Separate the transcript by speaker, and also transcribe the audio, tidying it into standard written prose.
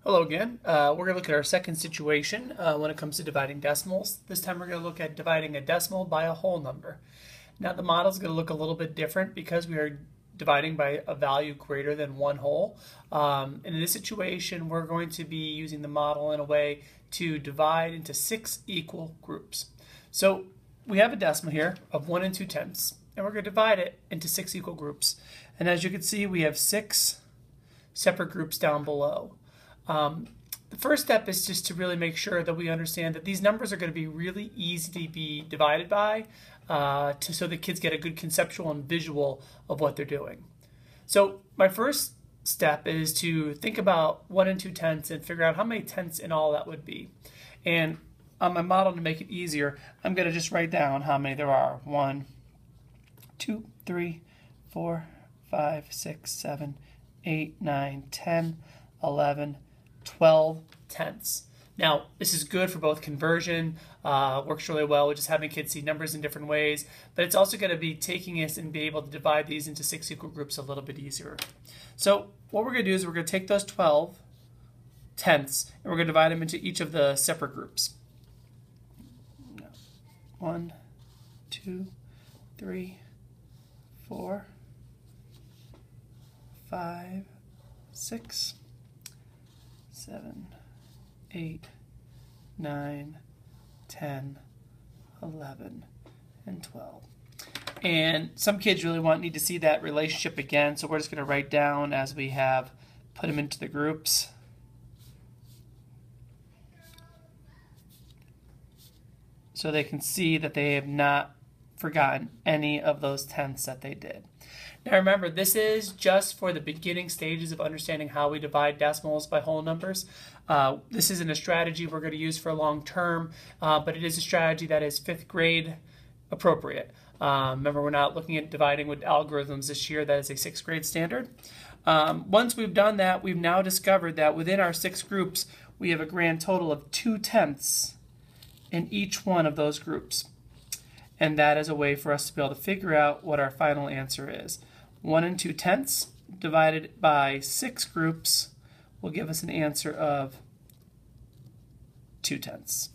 Speaker 1: Hello again. We're going to look at our second situation when it comes to dividing decimals. This time we're going to look at dividing a decimal by a whole number. Now the model is going to look a little bit different because we are dividing by a value greater than one whole. And in this situation, we're going to be using the model in a way to divide into 6 equal groups. So we have a decimal here of 1 2/10, and we're going to divide it into 6 equal groups. And as you can see, we have 6 separate groups down below. The first step is just to really make sure that we understand that these numbers are going to be really easy to be divided by so the kids get a good conceptual and visual of what they're doing. So my first step is to think about 1 2/10 and figure out how many tenths in all that would be. And on my model, to make it easier, I'm going to just write down how many there are. 1, 2, 3, 4, 5, 6, 7, 8, 9, 10, 11, 12 tenths. Now, this is good for both conversion, works really well with just having kids see numbers in different ways, but it's also going to be taking us and be able to divide these into 6 equal groups a little bit easier. So what we're going to do is we're going to take those 12 tenths and we're going to divide them into each of the separate groups. 1, 2, 3, 4, 5, 6, 7, 8, 9, 10, 11, and 12. And some kids really need to see that relationship again, so we're just going to write down as we have put them into the groups. So they can see that they have not forgotten any of those tenths that they did. Now remember, this is just for the beginning stages of understanding how we divide decimals by whole numbers. This isn't a strategy we're going to use for long term, but it is a strategy that is 5th grade appropriate. Remember, we're not looking at dividing with algorithms this year. That is a 6th grade standard. Once we've done that, we've now discovered that within our 6 groups, we have a grand total of 2 tenths in each one of those groups. And that is a way for us to be able to figure out what our final answer is. 1 2/10 divided by 6 groups will give us an answer of 2 tenths.